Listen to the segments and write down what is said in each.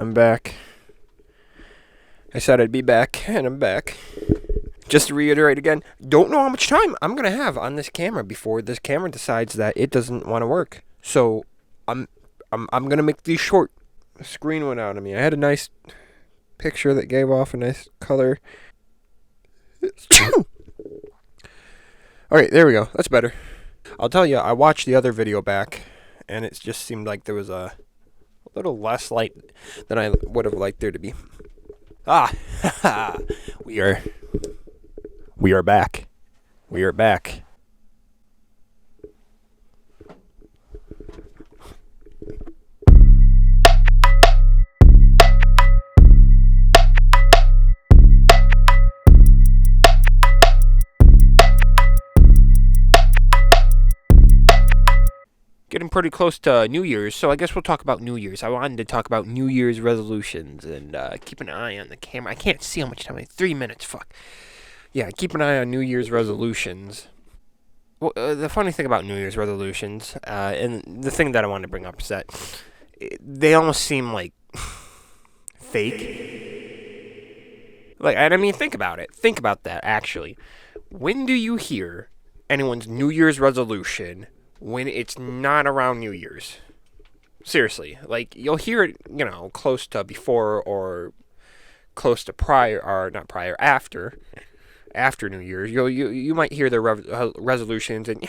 I'm back. I said I'd be back, and I'm back. Just to reiterate again, don't know how much time I'm gonna have on this camera before this camera decides that it doesn't want to work. So I'm gonna make these short. The screen went out on me. I had a nice picture that gave off a nice color. Alright, there we go. That's better. I'll tell you, I watched the other video back, and it just seemed like there was a little less light than I would have liked there to be. We are back. We are back. Getting pretty close to New Year's, so I guess we'll talk about New Year's. I wanted to talk about New Year's resolutions and keep an eye on the camera. I can't see how much time. 3 minutes. Fuck. Yeah, keep an eye on New Year's resolutions. Well, the funny thing about New Year's resolutions, and the thing that I wanted to bring up is that they almost seem like fake. Like, and I mean, think about it. Think about that, actually. When do you hear anyone's New Year's resolution when it's not around New Year's? Seriously, like, you'll hear it, close to before or close to prior, or not prior, after New Year's. You might hear their resolutions, and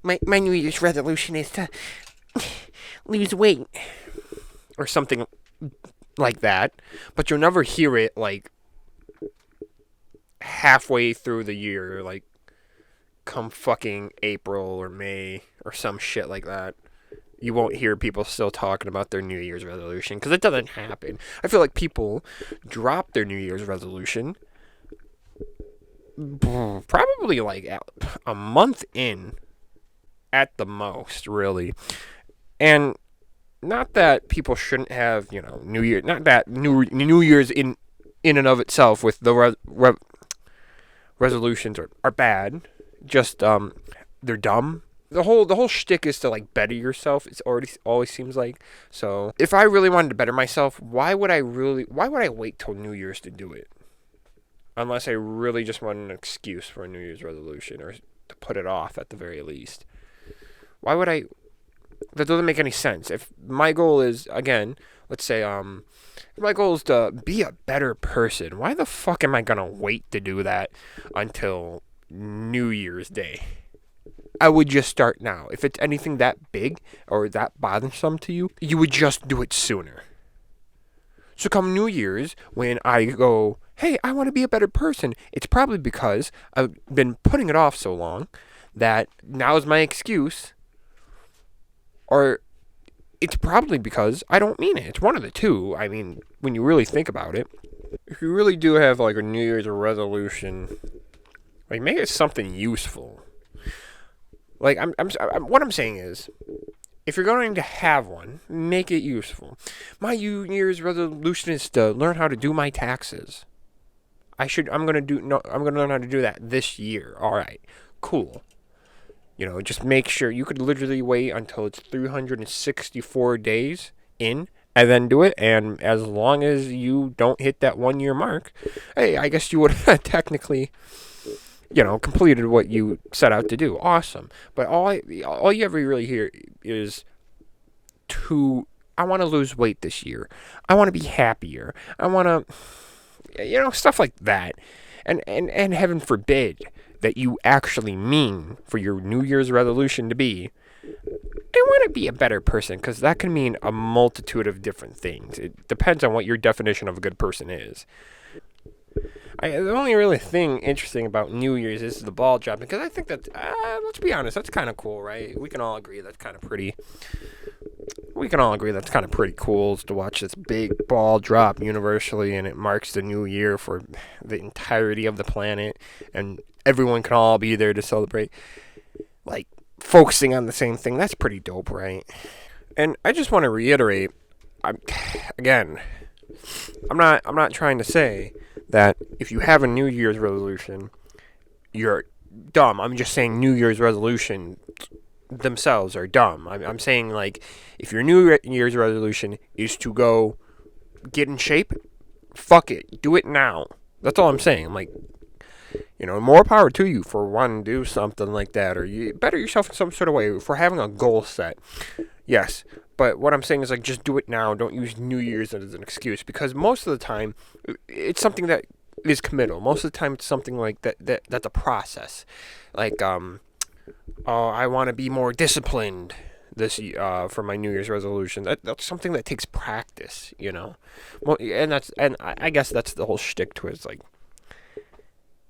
my New Year's resolution is to lose weight or something like that, but you'll never hear it like halfway through the year, like come fucking April or May or some shit like that. You won't hear people still talking about their New Year's resolution because it doesn't happen. I feel like people drop their New Year's resolution probably like a month in at the most, really. And not that people shouldn't have, New Year, not that New Year's in and of itself with the resolutions are bad. Just they're dumb. The whole shtick is to like better yourself. It's always seems like. So if I really wanted to better myself, why would I wait till New Year's to do it? Unless I really just want an excuse for a New Year's resolution or to put it off at the very least. Why would I? That doesn't make any sense. If my goal is, again, let's say if my goal is to be a better person, why the fuck am I gonna wait to do that until New Year's Day? I would just start now. If it's anything that big or that bothersome to you, you would just do it sooner. So come New Year's, when I go, hey, I want to be a better person, it's probably because I've been putting it off so long that now is my excuse. Or it's probably because I don't mean it. It's one of the two. I mean, when you really think about it. If you really do have like a New Year's resolution, like, make it something useful. Like, what I'm saying is, if you're going to have one, make it useful. My New Year's resolution is to learn how to do my taxes. I'm gonna learn how to do that this year. All right, cool. Just make sure you could literally wait until it's 364 days in and then do it. And as long as you don't hit that 1 year mark, hey, I guess you would have technically, completed what you set out to do. Awesome. But all you ever really hear is I want to lose weight this year. I want to be happier. I want to, stuff like that. And heaven forbid that you actually mean for your New Year's resolution to be, I want to be a better person, because that can mean a multitude of different things. It depends on what your definition of a good person is. The only really thing interesting about New Year's is the ball dropping, because I think that, let's be honest, that's kind of cool, right? We can all agree that's kind of pretty cool to watch this big ball drop universally, and it marks the new year for the entirety of the planet, and everyone can all be there to celebrate, like, focusing on the same thing. That's pretty dope, right? And I just want to reiterate, I'm not trying to say that if you have a New Year's resolution, you're dumb. I'm just saying New Year's resolution themselves are dumb. I'm saying, like, if your New Year's resolution is to go get in shape, fuck it, do it now. That's all I'm saying. I'm like, more power to you for wanting to do something like that, or you better yourself in some sort of way, for having a goal set. Yes, but what I'm saying is, like, just do it now. Don't use New Year's as an excuse, because most of the time, it's something that is committal. Most of the time, it's something like that's a process. Like, oh, I want to be more disciplined for my New Year's resolution. That's something that takes practice, Well, and I guess that's the whole shtick to it. It's like,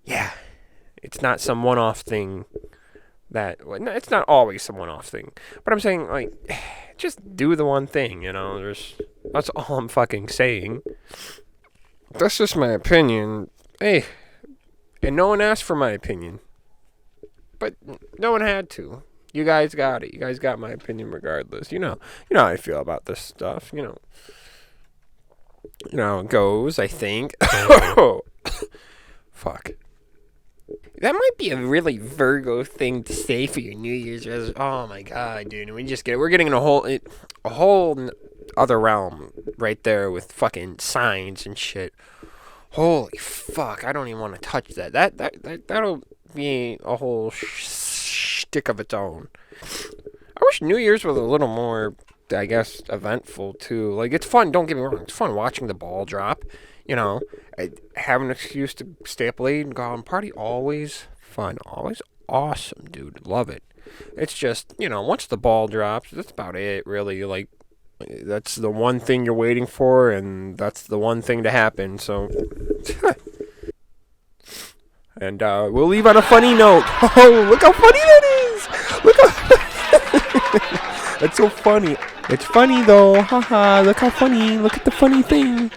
yeah, it's not some one-off thing. It's not always some one-off thing. But I'm saying, like, just do the one thing. That's all I'm fucking saying. That's just my opinion. Hey, and no one asked for my opinion, but no one had to. You guys got it. You guys got my opinion regardless. You know how I feel about this stuff. You know how it goes, I think. Fuck. That might be a really Virgo thing to say for your New Year's resolution. Oh my god, dude. We're getting in a whole other realm right there with fucking signs and shit. Holy fuck, I don't even want to touch that. That'll be a whole shtick of its own. I wish New Year's was a little more, I guess, eventful too. Like, it's fun, don't get me wrong. It's fun watching the ball drop. Have an excuse to stay up late and go out and party. Always fun. Always awesome, dude. Love it. It's just, once the ball drops, that's about it, really. Like, that's the one thing you're waiting for, and that's the one thing to happen, so. And we'll leave on a funny note. Oh, look how funny that is! Look how... That's so funny. It's funny, though. Haha, look how funny. Look at the funny thing.